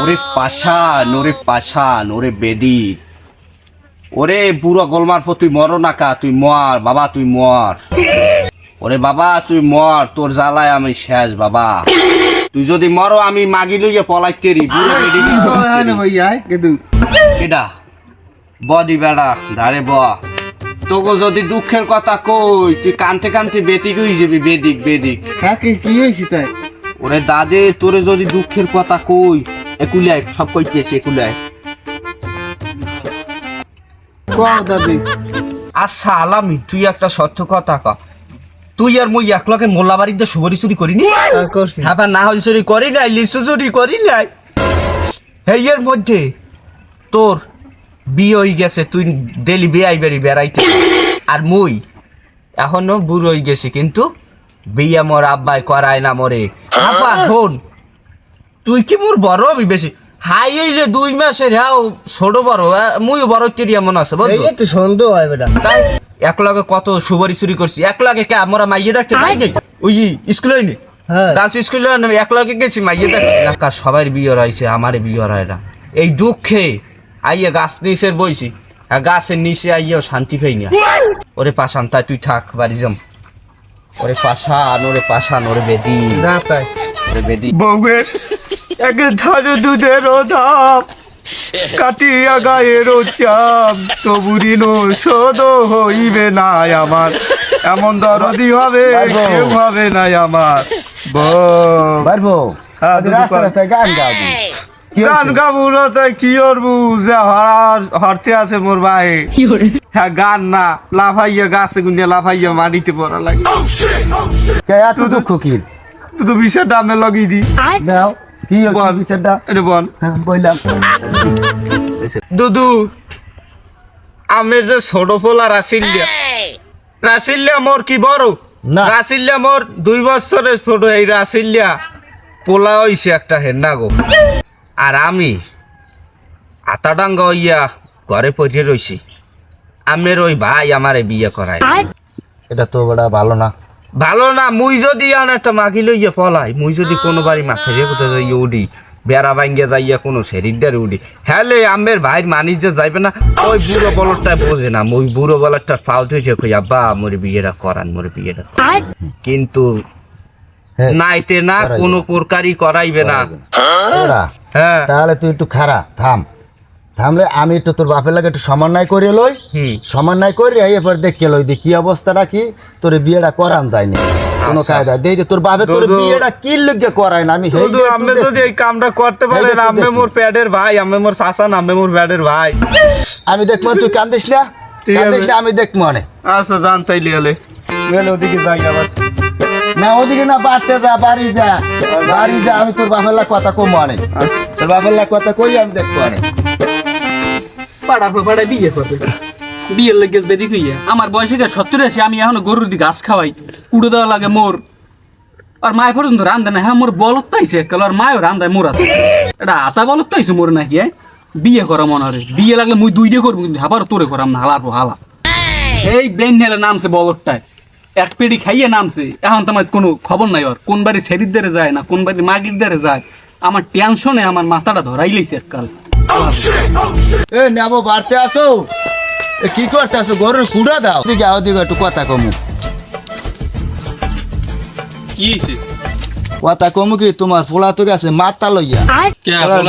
ওরে পাশান ওরে বেদির ওরে বুড়ো গোলমার পর তুই মর না কা তুই মর বাবা তুই মর ওরে বাবা তুই মর তোর জ্বালায় আমি শেষ বাবা তুই যদি মরো আমি মাগি লইয়া পলাইতেরি বুড়ো বেদি কেডা বদি বেড়া ধারে ব তোকে যদি দুঃখের কথা কই তুই কানতে কানতে বেদিক হয়ে যাবি বেদিক কি হয়েছে তাই ওরে দাদে তোরে যদি দুঃখের কথা কই একুলায় সব কইতেছি একুলায় দাদি আচ্ছা আলামি তুই একটা সত্য কথা ক তুই আর মই একলকে মোল্লা বাড়িতে সুবরি চুরি করিনি করছি হ্যাঁ না হল চুরি করি নাই লিচু চুরি করি নাই এর মধ্যে তোর বিয়ে হয়ে গেছে তুই ডেলি বেআই বাড়ি বেড়াইতে আর মুই এখনো বুড়ো হয়ে গেছি কিন্তু বিয়ে মোর আব্বাই করায় না মরে আব্বা শোন তুই কি মোর বড় হবি বেশি হাই হইলে 2 মাসের হ্যাঁ ছোট বড় মুইও বড় তিরি এমন আছে বুঝছো এই তো সন্দেহ হয় বেটা তাই এক লগে কত সুবরি চুরি করছি এক লগে কে আমরা মাইয়ে দেখতে যাই নাই ওই স্কুলে নি হ্যাঁ ডান্স স্কুলে এক লগে গেছি মাইয়ে দেখতে এলাকার সবার বিয়ে রয়েছে আমারে বিয়ে হয় না এই দুঃখে আইয়া গাছ নিচের বইছি গাছের নিচে আইয়াও শান্তি পাই না ওরে পাশান তাই তুই থাক বাড়ি যাম ওরে পাশান ওরে বেদি যা তাই ওরে বেদি বউয়ের এক ঝাড়ু দুধের ধাপ কাটিয়া গায়ের চাপ তবুরিনো শোধ হইবে না আমার এমন দরদি হবে কেউ হবে না আমার পারবো হ্যাঁ, রাস্তা রাস্তায় গান গাবি গান গাবো না তাই কি করবো যে হরতে আছে মোর ভাই হ্যাঁ গান না লাফাইয়া গাছে গুনিয়া লাফাইয়া মাটিতে পড়া লাগে এত দুঃখ কি তুই তো বিষয় ডামে লাগিয়ে দি দাও কি বল। বিচারটা এটা বল বললাম দুদু আমের যে ছোট ফোলা রাসিল্লা মোর কি বড় না। রাসিল্লা মোর 2 বছরের ছোট এই রাসিল্লা পোলা হইছে একটা হেন্না গো আর আমি আতাডাঙ্গা হইয়া ঘরে পড়ে রইছি আমের ওই ভাই আমারে বিয়ে করায় এটা তো বড় ভালো না ভালো না মুই যদি আন একটা মাগি লইয়া পলাই মুই যদি কোনো বাড়ি মাথায় রেখে কোথায় যাইয়া উঠি বেড়া ভাঙ্গিয়া যাইয়া কোনো শরীরদারে উঠি হ্যালে আমের ভাইয়ের মানি যে যাইবে না ওই বুড়ো বলরটা বোঝে না মুই বুড়ো বলরটার পাউট হয়েছে কই আব্বা মোর বিয়েটা করান কিন্তু নাইতে না কোনো প্রকারই করাইবে না ওরা হ্যাঁ তাহলে তুই একটু খারা থামলে আমি একটু তোর বাপের লাগে একটু সমন্বয় করে লই সমন্বয় করে এরপর দেখে লই দি কি অবস্থাটা কি তোর বিয়েটা করান যায়নি কোনো কায়দা দেই তোর বাপে তোর বিয়েটা কি লগে করায় না আমি শুধু আমি যদি এই কামটা করতে পারেন আমি মোর প্যাডের ভাই আমি মোর শাসন আমি মোর প্যাডের ভাই আমি দেখবো তুই কান্দিস না ঠিক আছে। কান্দিস না আমি দেখবো অনেক আচ্ছা জানতাই লিয়ালে ওদিকে যাই আবার না ওদিকে না বাড়তে যা বাড়ি যা আমি তোর বাপের লাগে কথা কম অনেক তোর বাপের লাগে কথা কই আমি দেখবো অনেক পাড়া বিয়ে করবে বিয়ের লেগে বেদি কইয়া আমার বয়সে 70 আছে আমি এখনো গরুর দি ঘাস খাওয়াই উড়ে দেওয়া লাগে মোর আর মায় পর্যন্ত রান্ধে না হ্যাঁ মোর বলত তাইছে এককাল আর মায়ও রান্ধায় মোর আছে এটা আতা বলত তাইছে মোর নাকি বিয়ে করা মনে হয় বিয়ে লাগলে মুই 2 দিয়ে করবো কিন্তু আবার তোরে করাম না হালা এই বেন নেলে নামছে বলতটায় এক পেড়ি খাইয়ে নামছে এখন তো আমার কোনো খবর নাই আর কোন বাড়ি সেরিদারে যায় না কোন বাড়ি মাগিরদারে যায় আমার টেনশনে আমার মাথাটা ধরাই লইছে এককাল এ নেবো বাড়তে আসো কি করতে আসো গরুর কুড়া দাও ওদিকে একটু কথা কমু কি হইছে কথা কমু কি তোমার পোলা তো গেছে মাতা লইয়া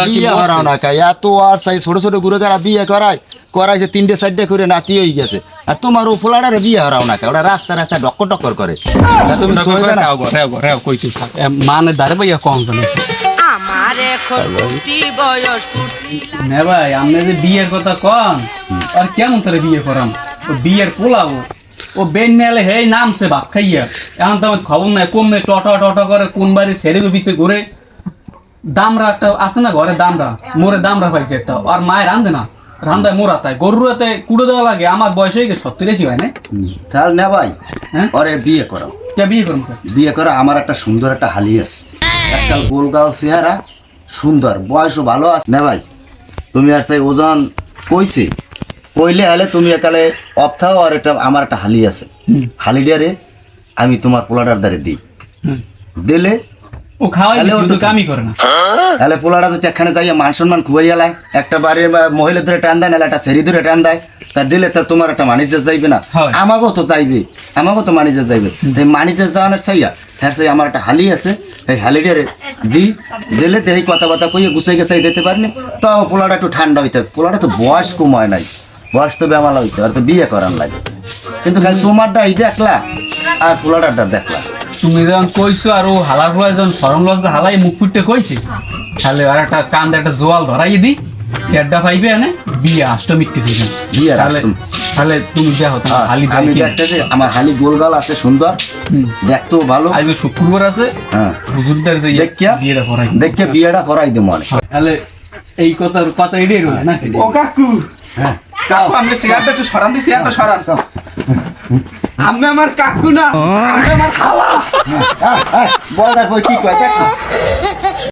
বিয়ে হরাও না খাই এত আর সাই ছোট ছোট গুরু যারা বিয়ে করাইছে 3টে 4টে করে নাতি হয়ে গেছে আর তোমার ও পোলাটারে বিয়ে হরাও না খাই ওরা রাস্তা ডক্কর করে তা তুমি সোজা না মানে দাঁড়ে ভাইয়া কম জানে আমার এখন ফুর্তি বয়স ফুর্তি না ভাই আপনি যে বিয়ের কথা কম আর কেমন করে বিয়ে করাম ও বিয়ের পোলাও ও বেন নেলে হে নামছে ভাত খাইয়া এখন তো আমার খবর নাই কমনে টট করে কোন বাড়ি ছেড়ে বিছে ঘুরে দামরা একটা আছে না ঘরে দামরা মোরে দামরা পাইছে একটা আর মায়ের রান্ধায় মোরা তাই গরুর হাতে কুড়ে দেওয়া লাগে আমার বয়স হয়ে গেছে 70 হয় না তাহলে না ভাই হ্যাঁ ওরে বিয়ে করো কে বিয়ে করুন বিয়ে করো আমার একটা সুন্দর একটা হালি আছে এককাল গোলগাল চেহারা সুন্দর বয়সও ভালো আছে না ভাই তুমি আর সেই ওজন কইছে কইলে হলে তুমি একালে অপথাও আর একটা আমার একটা হালি আছে হালিডারে আমি তোমার পোলাটার দ্বারে দিই দিলে ও খাওয়াই তাহলে ও কিন্তু তো- কামই করে না। তাহলে পোলাটা যদি একখানে যাইয়া মান সম্মান খুয়াইয়া লাই, একটা বাড়ির মহিলা ধরে টান দেয়, নাহলে একটা সেরি ধরে টান দেয়, তা দিলে তা তোমার একটা মানিজে যাইবে না? হয়। আমাকেও তো যাইবে, আমাকেও তো মানিজে যাইবে। এই মানিজে যাওয়ানোর চাইয়া হ্যাঁ সেই আমার একটা হালি আছে, এই হালিটারে দিলে তো এই কথাবার্তা কইয়ে গুছাই গেছাই দিতে পারিনি, তাও পোলাটা একটু ঠান্ডা হইতে হবে। পোলাটা তো বয়স কমায় নাই, বয়স তো বেমালা হয়েছে, আর তো বিয়ে করার লাগে। কিন্তু খালি তোমারটা এই দেখলা আর পোলাটারটা দেখলা। তুমি যখন কইছো আর ও হালার ফলে যখন ফরম লস হালাই মুখ ফুটতে কইছে, তাহলে আর একটা কান্দে একটা জোয়াল ধরাই দি, কেডা পাইবে এনে বিয়ে আষ্ট মিটতেছে এখানে। বিয়ের তাহলে আষ্ট- তাহলে তুমি দেখো তুমি হ্যাঁ, হালি আমি দেখি। দেখতেছি আমার হালি গোলগাল আছে, সুন্দর, দেখতেও ভালো। আজ শুক্রবার আছে, হ্যাঁ, হুজুরদের যে দেখিয়া বিয়েটা করাই। দেখিয়া বিয়েটা করাই দেবো মনে। তাহলে এই কথা এটাই রইল নাকি? ও কাকু, হ্যাঁ, কাকু আমি চেয়ারটা একটু সরান দি, চেয়ারটা সরান। আমি আমার কাকু না, আমি আমার খালা। বল দেখো কি কয় দেখছো?